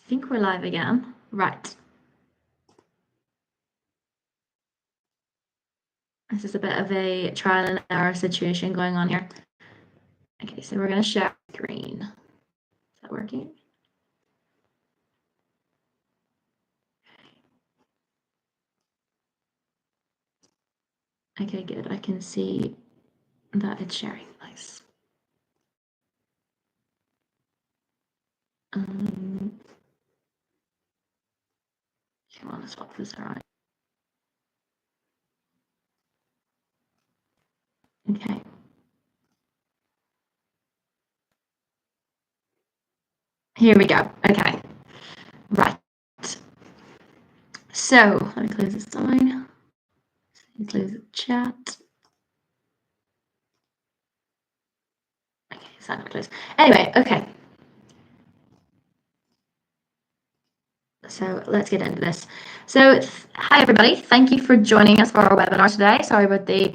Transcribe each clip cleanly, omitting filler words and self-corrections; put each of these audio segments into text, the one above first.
think we're live again. Right. This is a bit of a trial and error situation going on here. Okay, so we're going to share screen. Is that working? Okay, good. I can see that it's sharing. Nice. Come on, let's swap this around. Okay. Here we go. Okay. Right. So let me close this down. Close the chat. Okay, it's not going to close. Anyway, okay. So let's get into this. So hi everybody, thank you for joining us for our webinar today. Sorry about the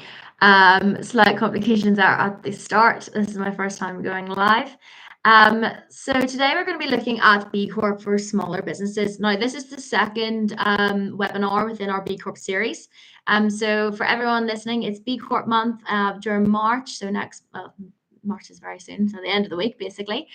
slight complications there at the start. This is my first time going live. So today we're going to be looking at B Corp for smaller businesses. Now this is the second webinar within our B Corp series. So for everyone listening, it's B Corp month during March. So March is very soon, so the end of the week basically.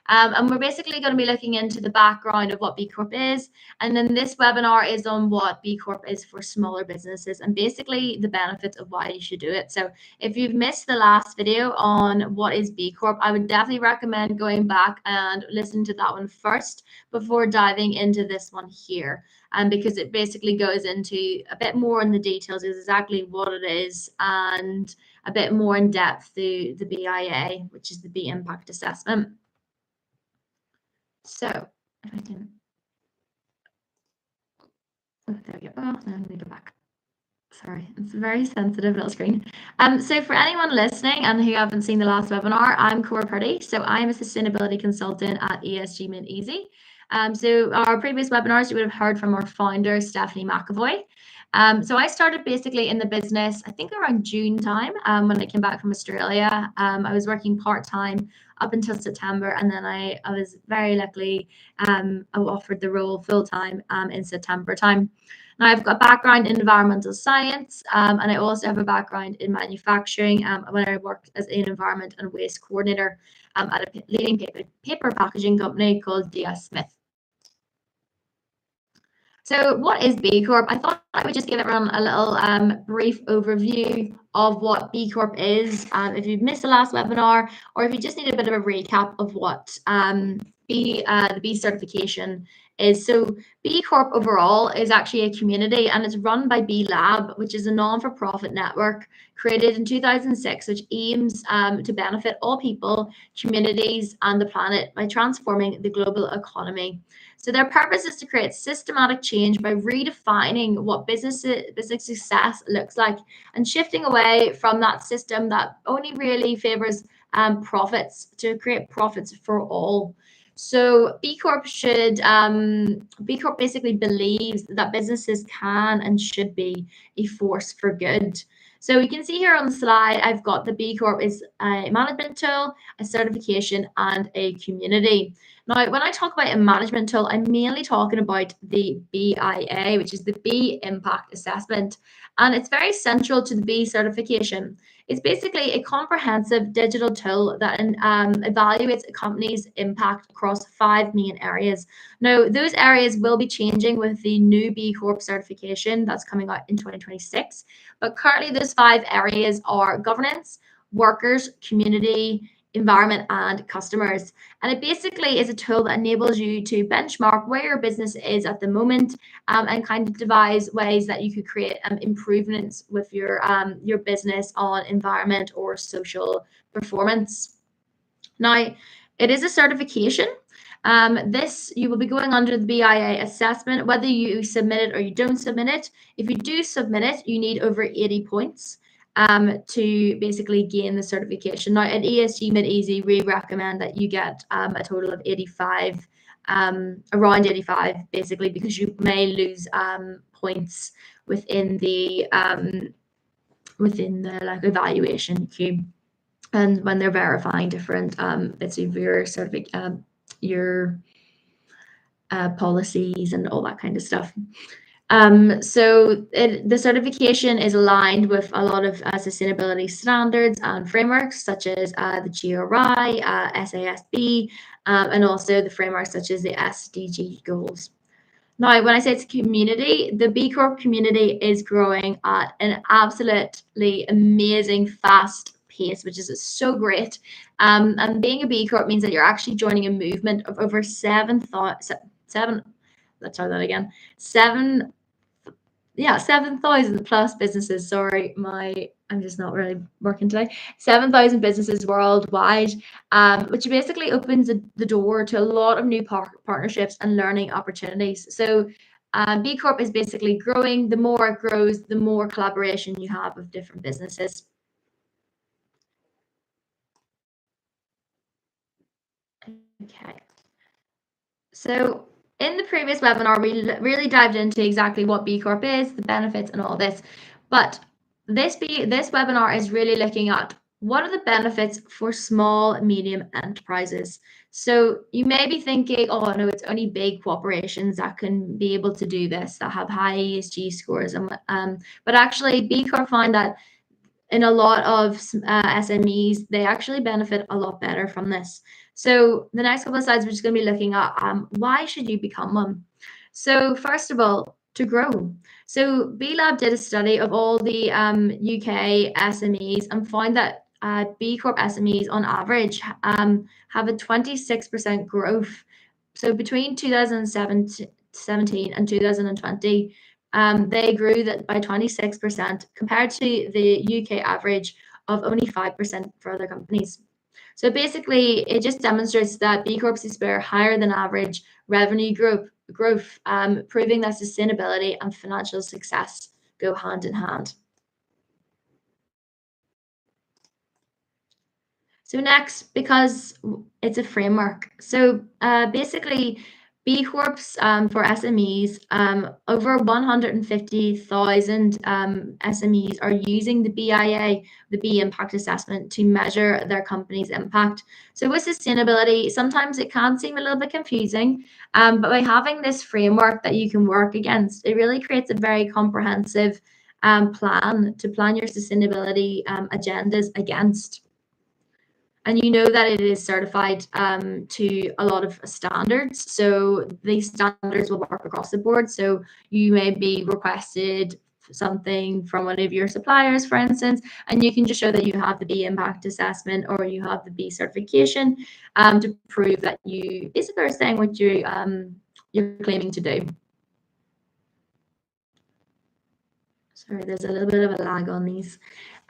And we're basically going to be looking into the background of what B Corp is. And then this webinar is on what B Corp is for smaller businesses and basically the benefits of why you should do it. So if you've missed the last video on what is B Corp, I would definitely recommend going back and listening to that one first before diving into this one here. Because it basically goes into a bit more in the details is exactly what it is and a bit more in depth the BIA, which is the B Impact Assessment. So if I can, oh, there we go. Oh, now I need to go back. Sorry, it's a very sensitive little screen. So for anyone listening and who haven't seen the last webinar, I'm Cora Purdy. So I'm a sustainability consultant at ESG Made. So our previous webinars, you would have heard from our founder, Stephanie McAvoy. So I started basically in the business, I think around June time when I came back from Australia. I was working part-time up until September, and then I was very luckily offered the role full-time in September time. Now, I've got a background in environmental science, and I also have a background in manufacturing when I worked as an environment and waste coordinator at a leading paper packaging company called DS Smith. So what is B Corp? I thought I would just give everyone a little brief overview of what B Corp is. If you've missed the last webinar, or if you just need a bit of a recap of what the B certification is. So B Corp overall is actually a community and it's run by B Lab, which is a non-for-profit network created in 2006, which aims to benefit all people, communities, and the planet by transforming the global economy. So their purpose is to create systematic change by redefining what business success looks like and shifting away from that system that only really favors profits to create profits for all. So B Corp basically believes that businesses can and should be a force for good. So you can see here on the slide, I've got the B Corp is a management tool, a certification, and a community. Now, when I talk about a management tool, I'm mainly talking about the BIA, which is the B Impact Assessment, and it's very central to the B certification. It's basically a comprehensive digital tool that evaluates a company's impact across 5 main areas. Now, those areas will be changing with the new B Corp certification that's coming out in 2026, but currently those 5 areas are governance, workers, community, environment, and customers. And it basically is a tool that enables you to benchmark where your business is at the moment and kind of devise ways that you could create improvements with your business on environment or social performance. Now, it is a certification. This you will be going under the BIA assessment, whether you submit it or you don't submit it. If you do submit it, you need over 80 points to basically gain the certification. Now at ESG Made, we recommend that you get a total of 85, around 85 basically, because you may lose points within the like evaluation queue. And when they're verifying different bits of your policies and all that kind of stuff. The certification is aligned with a lot of sustainability standards and frameworks, such as the GRI, SASB, and also the frameworks such as the SDG goals. Now, when I say it's a community, the B Corp community is growing at an absolutely amazing fast pace, which is so great. And being a B Corp means that you're actually joining a movement of over 7,000. Let's try that again. 7,000 plus businesses. Sorry, I'm just not really working today. 7,000 businesses worldwide, which basically opens the door to a lot of new partnerships and learning opportunities. So B Corp is basically growing. The more it grows, the more collaboration you have with different businesses. Okay. So in the previous webinar, we really dived into exactly what B Corp is, the benefits and all this. But this webinar is really looking at what are the benefits for small, medium enterprises. So you may be thinking, oh no, it's only big corporations that can be able to do this, that have high ESG scores. But actually B Corp find that in a lot of SMEs, they actually benefit a lot better from this. So the next couple of slides, we're just going to be looking at why should you become one? So first of all, to grow. So B Lab did a study of all the UK SMEs and found that B Corp SMEs on average have a 26% growth. So between 2017 and 2020, they grew that by 26% compared to the UK average of only 5% for other companies. So basically, it just demonstrates that B Corps spare higher than average revenue growth, proving that sustainability and financial success go hand in hand. So next, because it's a framework. So basically, B Corps for SMEs, over 150,000 SMEs are using the BIA, the B Impact Assessment, to measure their company's impact. So with sustainability, sometimes it can seem a little bit confusing, but by having this framework that you can work against, it really creates a very comprehensive plan to plan your sustainability agendas against. And you know that it is certified to a lot of standards. So these standards will work across the board. So you may be requested something from one of your suppliers, for instance, and you can just show that you have the B impact assessment or you have the B certification to prove that you basically are saying what you're claiming to do. Sorry, there's a little bit of a lag on these.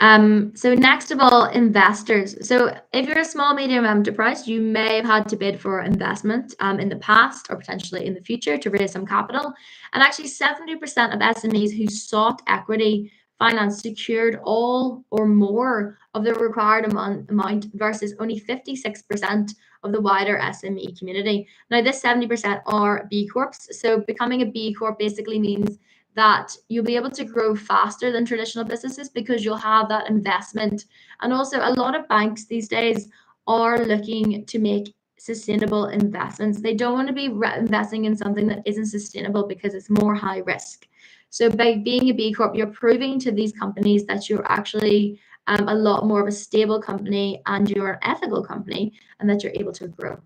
So next of all, investors. So if you're a small, medium enterprise, you may have had to bid for investment in the past or potentially in the future to raise some capital. And actually 70% of SMEs who sought equity finance secured all or more of the required amount versus only 56% of the wider SME community. Now this 70% are B Corps. So becoming a B Corp basically means that you'll be able to grow faster than traditional businesses because you'll have that investment. And also a lot of banks these days are looking to make sustainable investments. They don't want to be investing in something that isn't sustainable because it's more high risk. So by being a B Corp, you're proving to these companies that you're actually a lot more of a stable company and you're an ethical company and that you're able to grow.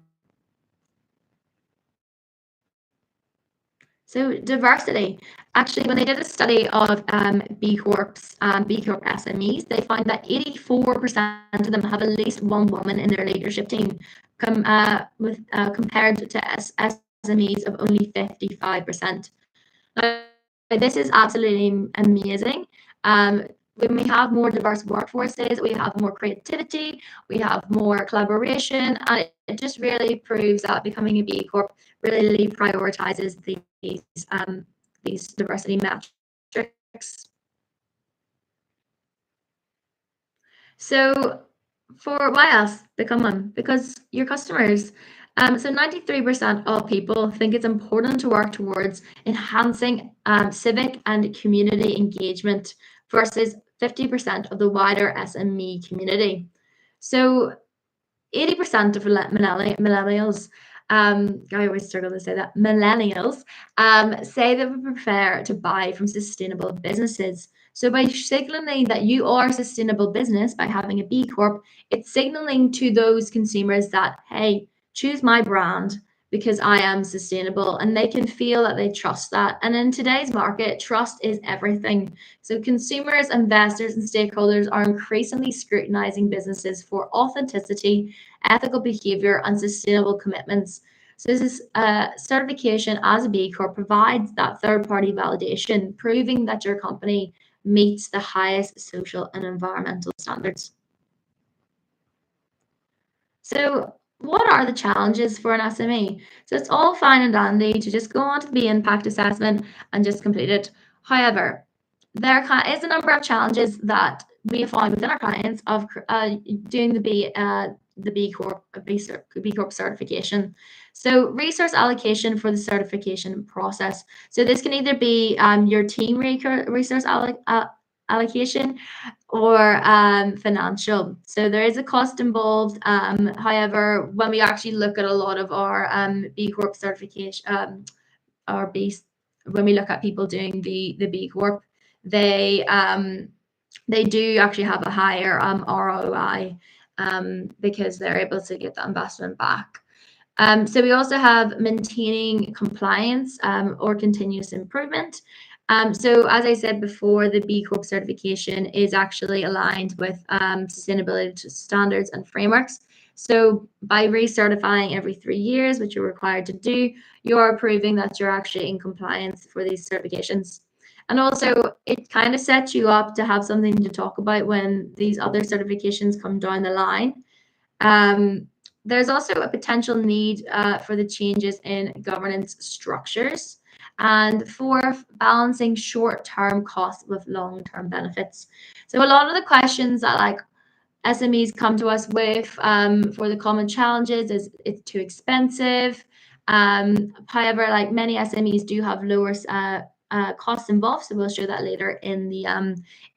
So diversity. Actually, when they did a study of B Corp SMEs, they found that 84% of them have at least one woman in their leadership team, compared to SMEs of only 55%. Now, this is absolutely amazing. When we have more diverse workforces, we have more creativity, we have more collaboration, and it just really proves that becoming a B Corp really prioritizes these diversity metrics. So for why else become one? Because your customers. So 93% of people think it's important to work towards enhancing civic and community engagement versus 50% of the wider SME community. So 80% of millennials I always struggle to say that, millennials, say they would prefer to buy from sustainable businesses. So by signaling that you are a sustainable business by having a B Corp, it's signaling to those consumers that, hey, choose my brand because I am sustainable, and they can feel that they trust that. And in today's market, trust is everything. So consumers, investors, and stakeholders are increasingly scrutinizing businesses for authenticity, ethical behavior, and sustainable commitments. So this is certification as a B Corp provides that third-party validation, proving that your company meets the highest social and environmental standards. So what are the challenges for an SME? So it's all fine and dandy to just go on to the impact assessment and just complete it. However, there is a number of challenges that we have found within our clients of doing the B Corp B Corp certification. So resource allocation for the certification process. So this can either be your team resource allocation or financial. So there is a cost involved. However, when we actually look at a lot of our B Corp certification, our base, when we look at people doing the B Corp, they do actually have a higher ROI because they're able to get the investment back. So we also have maintaining compliance or continuous improvement. So as I said before, the B Corp certification is actually aligned with sustainability standards and frameworks. So by recertifying every 3 years, which you're required to do, you are proving that you're actually in compliance for these certifications. And also, it kind of sets you up to have something to talk about when these other certifications come down the line. There's also a potential need for the changes in governance structures and for balancing short-term costs with long-term benefits. So a lot of the questions that like SMEs come to us with for the common challenges is it's too expensive. However, like many SMEs do have lower costs involved, so we'll show that later in the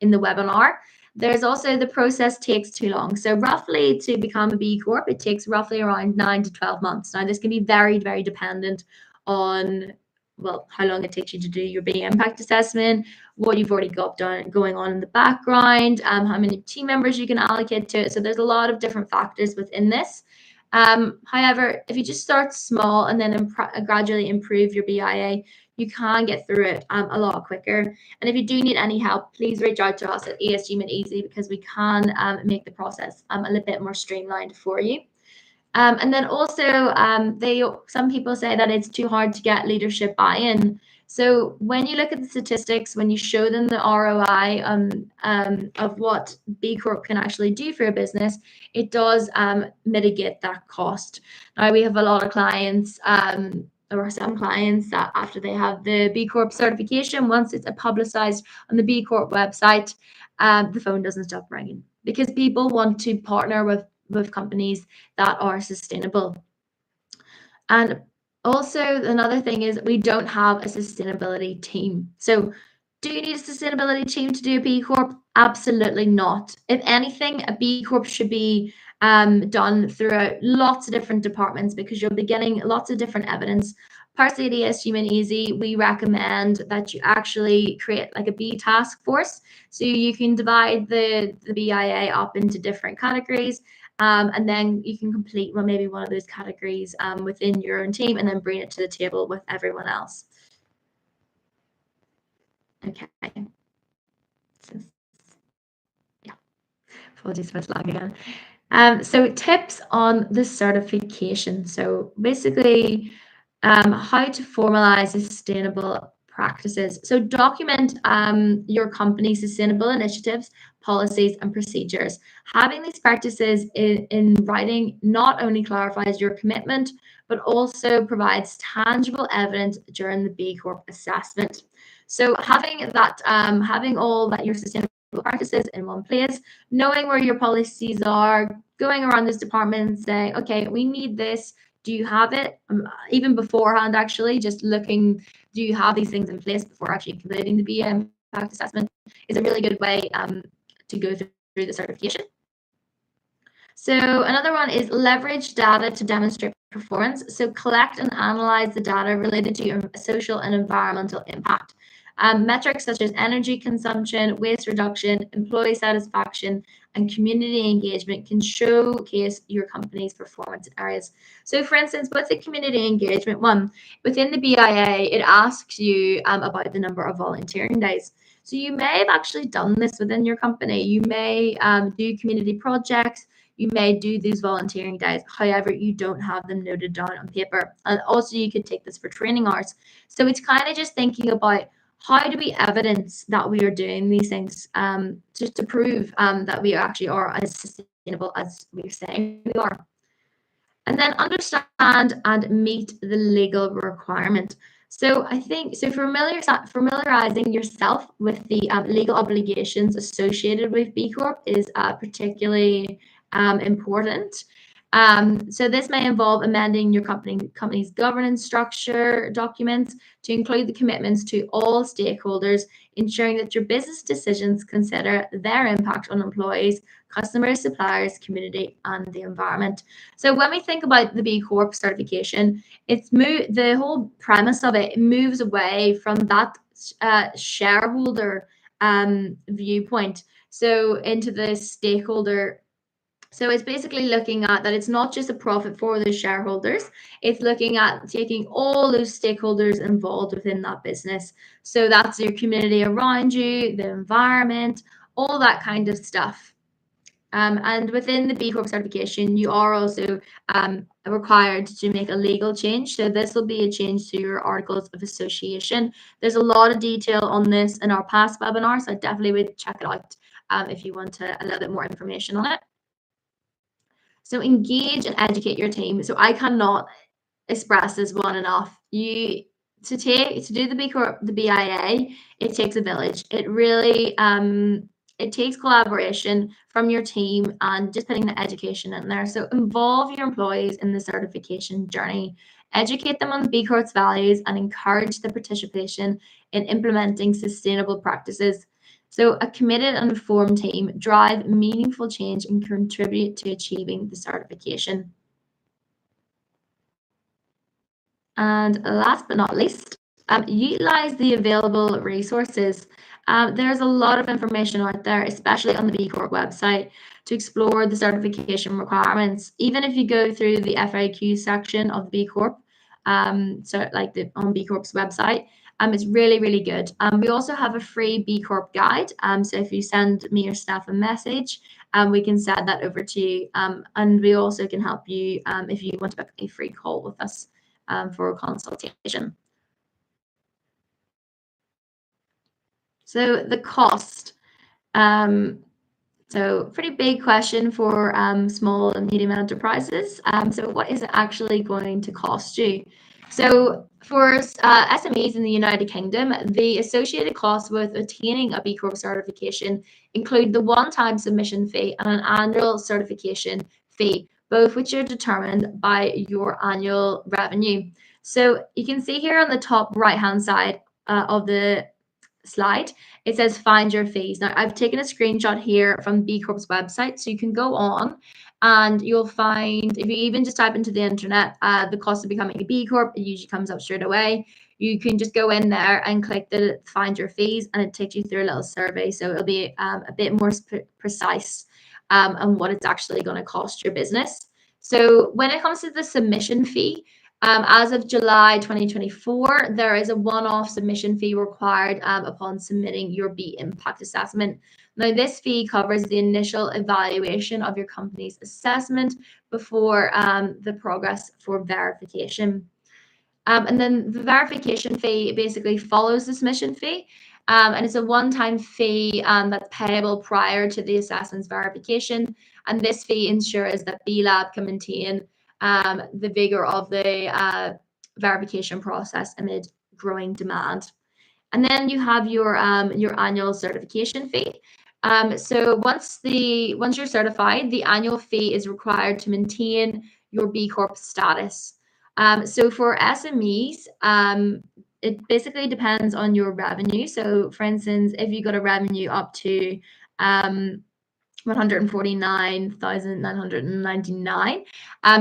webinar. There's also the process takes too long. So roughly to become a B Corp, it takes roughly around 9 to 12 months. Now this can be very, very dependent on, well, how long it takes you to do your B impact assessment, what you've already got done going on in the background, how many team members you can allocate to it. So there's a lot of different factors within this. However, if you just start small and then gradually improve your BIA, you can get through it a lot quicker. And if you do need any help, please reach out to us at ESG Made Easy because we can make the process a little bit more streamlined for you. And then also, some people say that it's too hard to get leadership buy-in. So when you look at the statistics, when you show them the ROI of what B Corp can actually do for a business, it does mitigate that cost. Now we have a lot of clients, or some clients that after they have the B Corp certification, once it's publicized on the B Corp website, the phone doesn't stop ringing because people want to partner with companies that are sustainable. And also another thing is we don't have a sustainability team. So do you need a sustainability team to do a B Corp? Absolutely not. If anything, a B Corp should be done throughout lots of different departments because you'll be getting lots of different evidence. Personally at ESG Made Easy, we recommend that you actually create like a B task force. So you can divide the BIA up into different categories. And then you can complete maybe one of those categories within your own team and then bring it to the table with everyone else. Okay. Yeah. Apologies for the lag again. So tips on the certification. So basically, how to formalize sustainable practices. So document your company's sustainable initiatives, policies, and procedures. Having these practices in writing not only clarifies your commitment, but also provides tangible evidence during the B Corp assessment. So having that, having all that your sustainable practices in one place, knowing where your policies are, going around this department and saying, okay, we need this. Do you have it? Even beforehand, actually, just looking, do you have these things in place before actually completing the B impact assessment is a really good way to go through the certification. So another one is leverage data to demonstrate performance. So collect and analyze the data related to your social and environmental impact. Metrics such as energy consumption, waste reduction, employee satisfaction, and community engagement can showcase your company's performance areas. So, for instance, with the community engagement one, within the BIA, it asks you about the number of volunteering days. So, you may have actually done this within your company. You may do community projects. You may do these volunteering days. However, you don't have them noted down on paper. And also, you could take this for training hours. So, it's kind of just thinking about how do we evidence that we are doing these things just to prove that we actually are as sustainable as we're saying we are. And then understand and meet the legal requirement. So I think familiarizing yourself with the legal obligations associated with B Corp is particularly important. So this may involve amending your company's governance structure documents to include the commitments to all stakeholders, ensuring that your business decisions consider their impact on employees, customers, suppliers, community, and the environment. So when we think about the B Corp certification, the whole premise of it moves away from that shareholder viewpoint, so into the stakeholder. So it's basically looking at that it's not just a profit for the shareholders, it's looking at taking all those stakeholders involved within that business. So that's your community around you, the environment, all that kind of stuff. And within the B Corp certification, you are also required to make a legal change. So this will be a change to your articles of association. There's a lot of detail on this in our past webinars, so I definitely would check it out if you want a little bit more information on it. So engage and educate your team. So I cannot express this one enough. To do the B Corp, the BIA, it takes a village. It really it takes collaboration from your team and just putting the education in there. So involve your employees in the certification journey. Educate them on the B Corp's values and encourage the participation in implementing sustainable practices. So a committed and informed team drive meaningful change and contribute to achieving the certification. And last but not least, utilize the available resources. There's a lot of information out there, especially on the B Corp website, to explore the certification requirements. Even if you go through the FAQ section of the B Corp, so like on B Corp's website, it's really, really good. We also have a free B Corp guide. So if you send me or staff a message, we can send that over to you. And we also can help you if you want to book a free call with us for a consultation. So the cost. So pretty big question for small and medium enterprises. So what is it actually going to cost you? So for SMEs in the United Kingdom, the associated costs with attaining a B Corp certification include the one-time submission fee and an annual certification fee, both which are determined by your annual revenue. So you can see here on the top right-hand side of the slide, it says find your fees. Now I've taken a screenshot here from B Corp's website, so you can go on and you'll find, if you even just type into the internet the cost of becoming a B Corp, it usually comes up straight away. You can just go in there and click the find your fees, and it takes you through a little survey, so it'll be a bit more precise on what it's actually going to cost your business. So when it comes to the submission fee, as of July 2024, there is a one-off submission fee required upon submitting your B Impact Assessment. Now, this fee covers the initial evaluation of your company's assessment before the progress for verification. And then the verification fee basically follows the submission fee. And it's a one-time fee that's payable prior to the assessment's verification. And this fee ensures that B Lab can maintain the vigor of the verification process amid growing demand. And then you have your annual certification fee. So once you're certified, the annual fee is required to maintain your B Corp status. So for SMEs, it basically depends on your revenue. So for instance, if you got a revenue up to 149,999,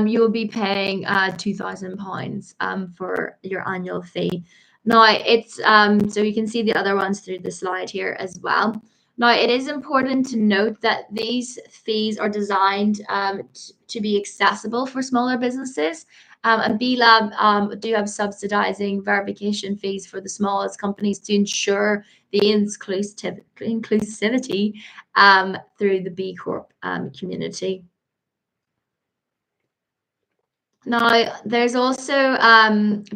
you will be paying £2,000 for your annual fee. Now it's so you can see the other ones through the slide here as well. Now it is important to note that these fees are designed to be accessible for smaller businesses. And B Lab do have subsidizing verification fees for the smallest companies to ensure the inclusivity through the B Corp community. Now, there's also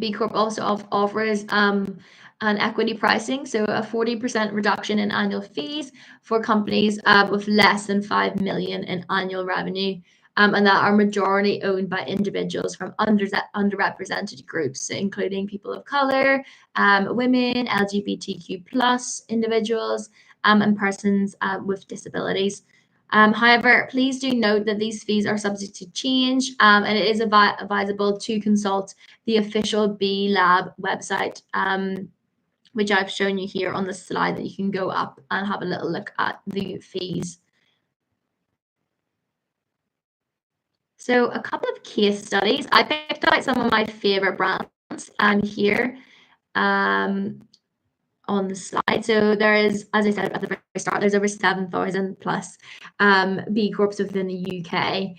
B Corp also offers an equity pricing, so a 40% reduction in annual fees for companies with less than 5 million in annual revenue, and that are majority owned by individuals from underrepresented groups, so including people of color, women, LGBTQ plus individuals, and persons with disabilities. However, please do note that these fees are subject to change, and it is advisable to consult the official B Lab website, which I've shown you here on the slide, that you can go up and have a little look at the fees. So a couple of case studies. I picked out some of my favorite brands here. On the slide. So there is, as I said at the very start, there's over 7,000 plus B Corps within the UK.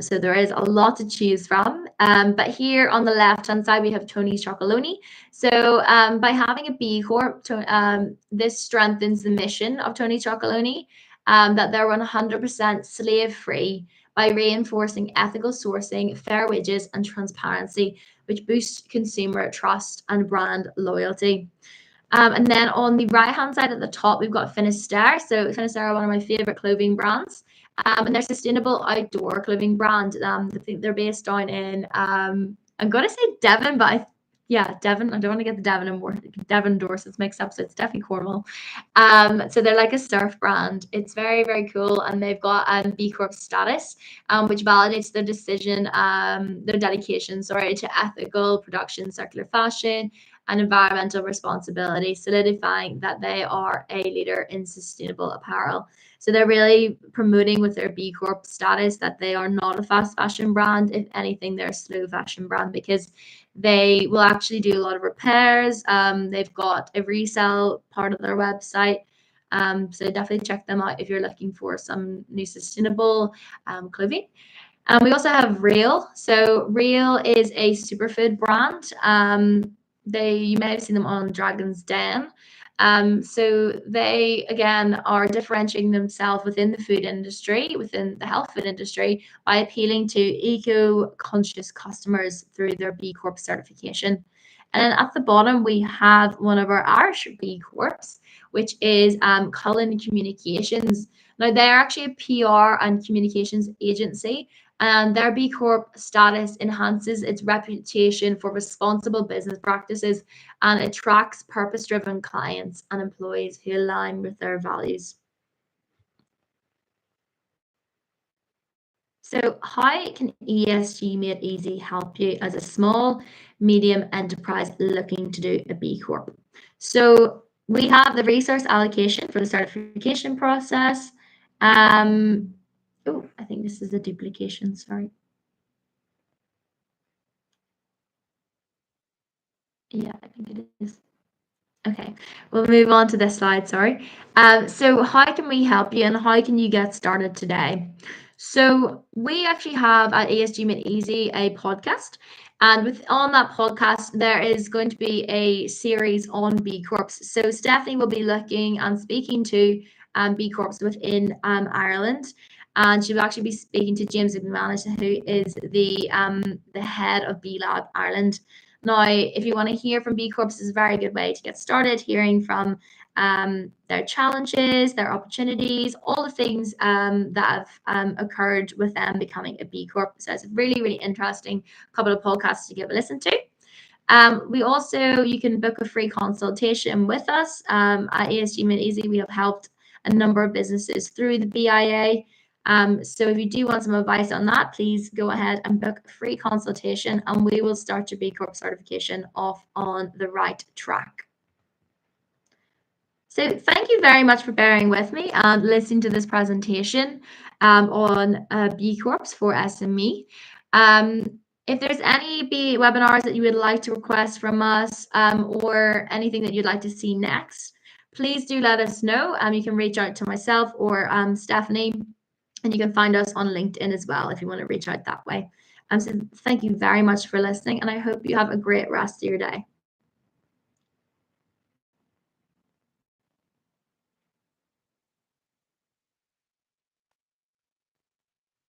So there is a lot to choose from. But here on the left-hand side, we have Tony's Chocolonely. So by having a B Corp, this strengthens the mission of Tony's Chocolonely, that they're 100% slave-free by reinforcing ethical sourcing, fair wages, and transparency, which boosts consumer trust and brand loyalty. And then on the right-hand side at the top, we've got Finisterre. So Finisterre are one of my favorite clothing brands. And they're sustainable outdoor clothing brand. I think they're based down in, I'm going to say Devon, but Devon. I don't want to get the Devon and more Devon Dorsets mixed up, so it's definitely Cornwall. So they're like a surf brand. It's very, very cool, and they've got B Corp status, which validates their decision, their dedication, to ethical production, circular fashion, and environmental responsibility, solidifying that they are a leader in sustainable apparel. So they're really promoting with their B Corp status that they are not a fast fashion brand. If anything, they're a slow fashion brand, because they will actually do a lot of repairs. They've got a resale part of their website. So definitely check them out if you're looking for some new sustainable clothing. We also have Real. So Real is a superfood brand. You may have seen them on Dragon's Den. So they again are differentiating themselves within the food industry, within the health food industry, by appealing to eco-conscious customers through their B Corp certification. And then at the bottom, we have one of our Irish B Corps, which is Cullen Communications. Now, they're actually a PR and communications agency, and their B Corp status enhances its reputation for responsible business practices and attracts purpose-driven clients and employees who align with their values. So how can ESG Made Easy help you as a small, medium enterprise looking to do a B Corp? So we have the resource allocation for the certification process. Oh, I think this is a duplication, sorry. Yeah, I think it is. Okay, we'll move on to this slide, sorry. So how can we help you and how can you get started today? So we actually have at ESG Made Easy a podcast, and on that podcast there is going to be a series on B Corps. So Stephanie will be looking and speaking to B Corps within Ireland, and she will actually be speaking to James McManus, who is the head of B Lab Ireland. Now, if you want to hear from B Corps, this is a very good way to get started, hearing from their challenges, their opportunities, all the things that have occurred with them becoming a B Corp. So it's a really, really interesting couple of podcasts to give a listen to. You can book a free consultation with us at ESG Made Easy. We have helped a number of businesses through the BIA. So if you do want some advice on that, please go ahead and book a free consultation, and we will start your B Corp certification off on the right track. So thank you very much for bearing with me and listening to this presentation on B Corps for SME. If there's any B webinars that you would like to request from us or anything that you'd like to see next, please do let us know. You can reach out to myself or Stephanie, and you can find us on LinkedIn as well if you want to reach out that way. So thank you very much for listening, and I hope you have a great rest of your day.